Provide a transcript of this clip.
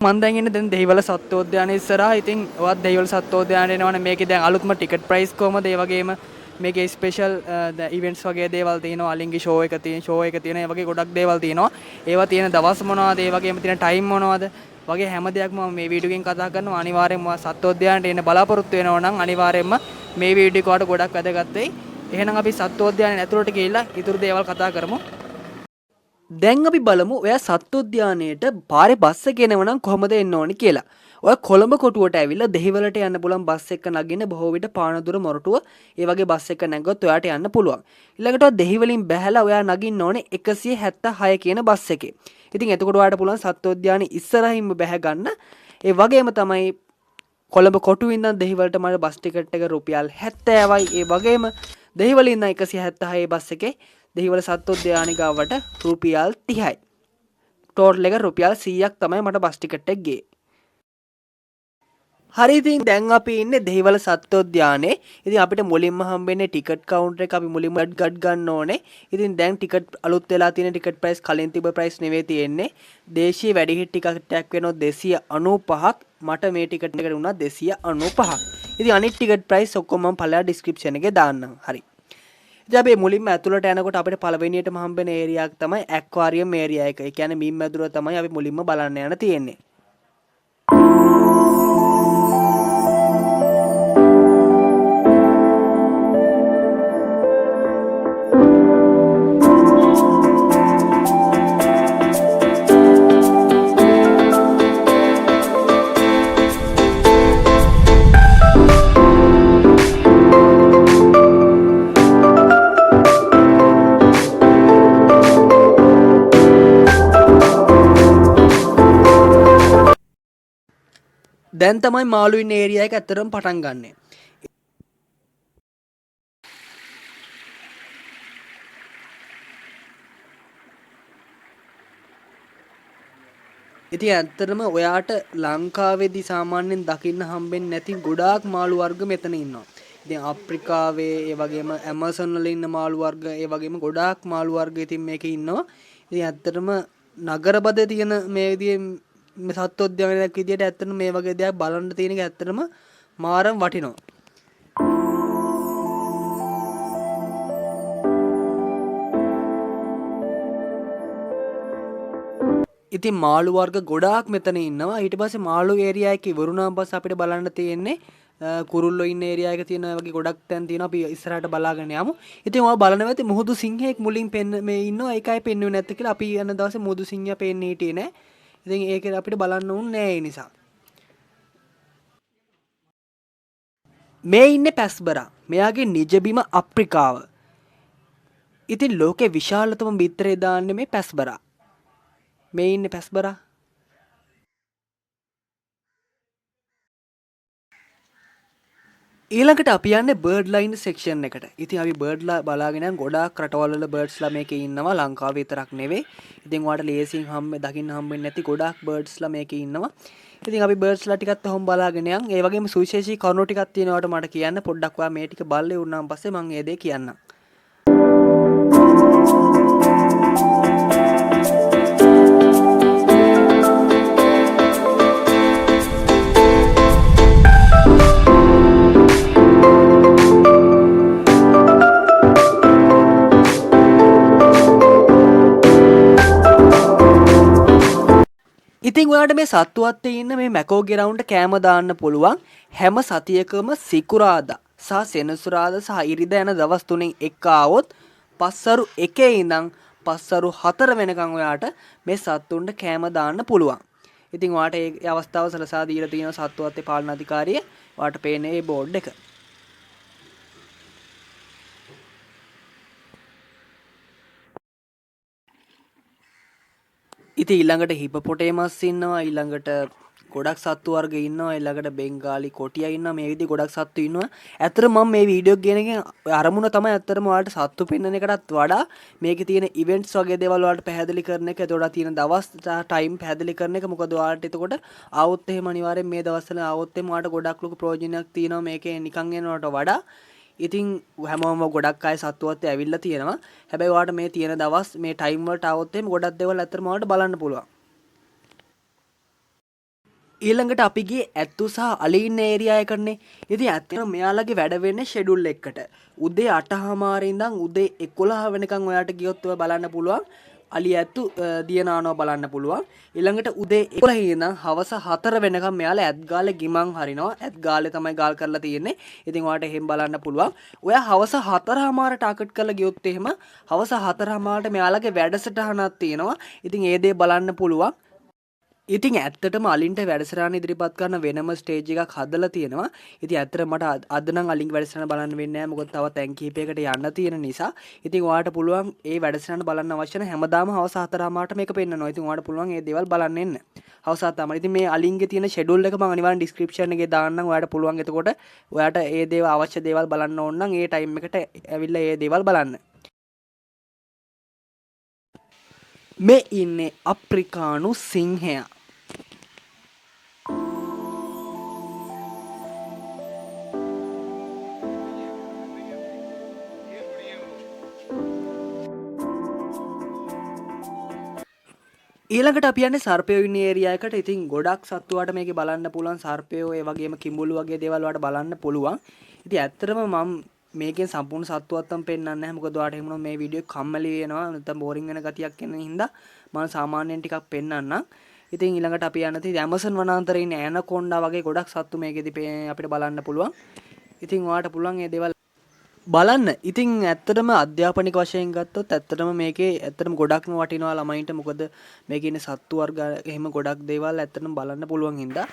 මම දැන් ඉන්නේ දැන් දෙහිවල සත්වෝද්‍යානයේ ඉස්සරහා. ඉතින් ඔයත් දෙහිවල සත්වෝද්‍යානයේ එනවනේ. මේකේ දැන් අලුත්ම ටිකට් ප්‍රයිස් කොහමද? ඒ වගේම මේකේ ස්පෙෂල් ඉවෙන්ට්ස් වගේ දේවල් තියෙනවා. අලින්ගේ ෂෝ එක තියෙනවා. ඒ වගේ ගොඩක් දේවල් තියෙනවා. ඒවා තියෙන දවස් මොනවද? ඒ වගේම තියෙන ටයිම් මොනවද? වගේ හැම දෙයක්ම මම මේ වීඩියෝ එකෙන් කතා කරනවා. අනිවාර්යෙන්ම සත්වෝද්‍යානයට එන්න බලාපොරොත්තු වෙනවා නම් අනිවාර්යෙන්ම මේ වීඩියෝ එක ගොඩක් වැදගත් වෙයි. එහෙනම් අපි සත්වෝද්‍යානයේ ඇතුළට ගිහිල්ලා ඊටු දේවල් කතා කරමු. දැන් අපි බලමු ඔයා සත්වෝද්‍යානයට පාරේ බස් එක එනව නම් කොහොමද එන්න ඕනි කියලා. ඔය කොළඹ කොටුවට ඇවිල්ලා දෙහිවලට යන්න පුළුවන් බස් එක නගින්න බොහෝ විට පානදුර මොරටුව ඒ වගේ බස් එක නැගගොත් ඔයාට යන්න පුළුවන්. ඊළඟට ඔය දෙහිවලින් බැහැලා ඔයා නගින්න ඕනේ 176 කියන බස් එකේ. ඉතින් එතකොට ඔයාට පුළුවන් සත්වෝද්‍යානයේ ඉස්සරහින්ම බැහැ ගන්න. ඒ වගේම තමයි කොළඹ කොටුවේ ඉඳන් දෙහිවලට මට බස් ටිකට් එක රුපියල් 70යි. ඒ වගේම දෙහිවලින් ඉඳන් 176 බස් එකේ දෙහිවල සත්වෝද්‍යානය ගාවට රුපියල් 30යි. ටෝටල් එක රුපියල් 100ක් තමයි මට බස් ටිකට් එක ගියේ. හරි ඉතින් දැන් අපි ඉන්නේ දෙහිවල සත්වෝද්‍යානයේ. ඉතින් අපිට මුලින්ම හම්බෙන්නේ ටිකට් කවුන්ටර් එක. අපි මුලින්ම ගඩ් ගන්න ඕනේ. ඉතින් දැන් ටිකට් අලුත් වෙලා තියෙන ටිකට් ප්‍රයිස් කලින් තිබ්බ ප්‍රයිස් නෙවෙයි තියෙන්නේ. දේශීය වැඩිහිටි ටිකට් එකක් වෙනවා 295ක්. මට මේ ටිකට් එකට වුණා 295ක්. ඉතින් අනිත් ටිකට් ප්‍රයිස් ඔක්කොම මම පළලා ඩිස්ක්‍රිප්ෂන් එකේ දාන්නම්. හරි. ඉතින් අපි මුලින්ම ඇතුළට යනකොට අපිට පළවෙනියටම හම්බෙන ඒරියා එක තමයි ඇක්වාරියම් ඒරියා එක. ඒ කියන්නේ මීන් මැදුර තමයි අපි මුලින්ම බලන්න යන තියෙන්නේ. දැන් තමයි මාළු ඉන්න ඒරියා එක ඇත්තටම පටන් ගන්නෙ. ඉතින් ඇත්තටම ඔයාට ලංකාවේදී සාමාන්‍යයෙන් දකින්න හම්බෙන්නේ නැති ගොඩාක් මාළු වර්ග මෙතන ඉන්නවා. ඉතින් අප්‍රිකාවේ ඒ වගේම ඇමසන් වල ඉන්න මාළු වර්ග ඒ වගේම ගොඩාක් මාළු වර්ග ඉතින් මේකේ ඉන්නවා. ඉතින් ඇත්තටම නගරබදේ තියෙන මේ විදිහේ මේ සත්වෝද්‍යානයක් විදියට ඇත්තටම මේ වගේ දෙයක් බලන්න තියෙන එක ඇත්තටම මාරම වටිනවා. ඉතින් මාළු වර්ග ගොඩාක් මෙතන ඉන්නවා. ඊට පස්සේ මාළු ඒරියා එකේ ඉවරුණාන් පස්සේ අපිට බලන්න තියෙන්නේ කුරුල්ලෝ ඉන්න ඒරියා එක තියෙනවා. වගේ ගොඩක් තැන් තියෙනවා. අපි ඉස්සරහට බලාගෙන යමු. ඉතින් ඔයා බලනවා ඇති මුහුදු සිංහෙක් මුලින් මේ ඉන්නවා. ඒකයි පෙන්වුවේ නැත්තේ කියලා. අපි යන දවසේ මුහුදු සිංහයා පේන්නේ හිටියේ නෑ. ඉතින් ඒක අපිට බලන්න ඕනේ නෑ ඒ නිසා. මේ ඉන්නේ පැස්බරා. මෙයාගේ නිජබිම අප්‍රිකාව. ඉතින් ලෝකේ විශාලතම බිත්තරේ දාන්නේ මේ පැස්බරා. මේ ඉන්නේ පැස්බරා. ඊළඟට අපි යන්නේ බර්ඩ් ලයින් සෙක්ෂන් එකට. ඉතින් අපි බර්ඩ්ලා බලාගෙන යන ගොඩාක් රටවල් වල බර්ඩ්ස්ලා මේකේ ඉන්නවා. ලංකාවේ විතරක් නෙවෙයි. ඉතින් ඔයාලට ලේසියෙන් දකින්න හම්බෙන්නේ නැති ගොඩාක් බර්ඩ්ස්ලා මේකේ ඉන්නවා. ඉතින් අපි බර්ඩ්ස්ලා ටිකත් ඔහොම බලාගෙන යන්. ඒ වගේම සුවිශේෂී කරුණු ටිකක් තියෙනවාට මට කියන්න පොඩ්ඩක් ඔයා මේ ටික බලලා ඉවරනාන් පස්සේ මම ඒ දේ කියන්නම්. ඉතින් ඔයාලට මේ සත්තුවත්තේ ඉන්න මේ මැකෝ ග්‍රවුන්ඩ් කෑම දාන්න පුළුවන් හැම සතියකම සිකුරාදා සහ සෙනසුරාදා සහ ඉරිදා යන දවස් තුනෙන් එක ආවොත් පස්වරු 1 ඉඳන් පස්වරු 4 වෙනකන් ඔයාට මේ සත්තුන්ට කෑම දාන්න පුළුවන්. ඉතින් ඔයාට ඒ අවස්ථාව සලසා දීලා තියෙනවා සත්තුවත්තේ පාලන අධිකාරිය. ඔයාට පේන්නේ මේ බෝඩ් එක. ඉතින් ඊළඟට හිපොපොටේමස් ඉන්නවා, ඊළඟට ගොඩක් සත්තු වර්ග ඉන්නවා, ඊළඟට බෙන්ගාලි කොටියා ඉන්නවා, මේ විදිහේ ගොඩක් සත්තු ඉන්නවා. ඇත්තටම මම මේ වීඩියෝ එක ගෙන එකෙන් අරමුණ තමයි ඇත්තටම ඔයාලට සත්තු පෙන්වන එකටත් වඩා මේකේ තියෙන ඉවෙන්ට්ස් වගේ දේවල් ඔයාලට පැහැදිලි කරන එක, එතකොට තියෙන දවස් ටයිම් පැහැදිලි කරන එක. මොකද ඔයාලට එතකොට ආවොත් එහෙම අනිවාර්යෙන් මේ දවස්වල ආවොත් එහෙම ඔයාලට ගොඩක් ලොකු ප්‍රයෝජනයක් තියෙනවා මේකේ නිකන් එනවට වඩා. ඉතින් හැමෝම ගොඩක් අය සත්තුවත් ඇවිල්ලා තියෙනවා. හැබැයි ඔයාලට මේ තියෙන දවස් මේ ටයිම් වලට આવොත් එහෙම ගොඩක් දේවල් ඇත්තටම ඔයාලට බලන්න පුළුවන්. ඊළඟට අපි ගියේ ඇත්තු සහ අලි ඉන්න ඒරියා එකනේ. ඉතින් ඇත්තටම මෙයාලගේ වැඩ වෙන්නේ ෂෙඩියුල් එකකට. උදේ 8:00 ඉඳන් උදේ 11 වෙනකන් ඔයාලට ගියොත් ඔය බලන්න පුළුවන්. අලි ඇත්තු දියනානවා බලන්න පුළුවන්. ඊළඟට උදේ 11 ඉඳන් හවස 4 වෙනකම් මෙයාලා ඇත් ගාලේ ගිමන් හරිනවා. ඇත් ගාලේ තමයි ගාල් කරලා තියෙන්නේ. ඉතින් ඔයාලට එහෙම බලන්න පුළුවන්. ඔයා හවස 4:00 ටාගට් කරලා ගියොත් එහෙම හවස 4:00 මෙයාලගේ වැඩසටහනක් තියෙනවා. ඉතින් ඒ දේ බලන්න පුළුවන්. ඉතින් ඇත්තටම අලින්ට වැඩසටහන ඉදිරිපත් කරන වෙනම ස්ටේජ් එකක් හදලා තියෙනවා. ඉතින් ඇත්තට මට අද නම් අලින්ගේ වැඩසටහන බලන්න වෙන්නේ නැහැ. මොකද තව තැන් කිහිපයකට යන්න තියෙන නිසා. ඉතින් ඔයාලට පුළුවන් ඒ වැඩසටහන බලන්න අවශ්‍ය නැහැ. හැමදාම හවස 4:00ට මේක පෙන්නනවා. ඉතින් ඔයාලට පුළුවන් මේ දේවල් බලන්න එන්න. හවස 4:00. ඉතින් මේ අලින්ගේ තියෙන ෂෙඩියුල් එක මම අනිවාර්යෙන් ඩිස්ක්‍රිප්ෂන් එකේ දාන්නම්. ඔයාලට පුළුවන් එතකොට ඔයාලට ඒ දේවල් අවශ්‍ය දේවල් බලන්න ඕන නම් ඒ ටයිම් එකට ඇවිල්ලා ඒ දේවල් බලන්න. මේ ඉන්නේ අප්‍රිකානු සිංහයා. ඊළඟට අපි යන්නේ සර්පයෝ ඉන්න ඒරියා එකට. ඉතින් ගොඩක් සත්තු වලට මේකේ බලන්න පුළුවන් සර්පයෝ ඒ වගේම කිඹුලු වගේ දේවල් වලට බලන්න පුළුවන්. ඉතින් ඇත්තටම මම මේකෙන් සම්පූර්ණ සත්තුවත්තම් පෙන්නන්නේ නැහැ. මොකද ඔයාලට එහෙම මේ වීඩියෝ කම්මැලි වෙනවා නැත්නම් බෝරින් වෙන ගතියක් එන හින්දා මම සාමාන්‍යයෙන් ටිකක් පෙන්නන්නම්. ඉතින් ඊළඟට අපි යන තියෙන්නේ ඇමසන් වනාන්තරයේ ඉන්න ඇනකොන්ඩා වගේ ගොඩක් සත්තු මේකෙදි අපිට බලන්න පුළුවන්. ඉතින් ඔයාලට පුළුවන් මේ දේවල් බලන්න. ඉතින් ඇත්තටම අධ්‍යාපනික වශයෙන් ගත්තොත් ඇත්තටම මේකේ ඇත්තටම ගොඩක්ම වටිනවා ළමයින්ට. මොකද මේකේ ඉන්න සත්තු වර්ග එහෙම ගොඩක් දේවල් ඇත්තටම බලන්න පුළුවන් හින්දා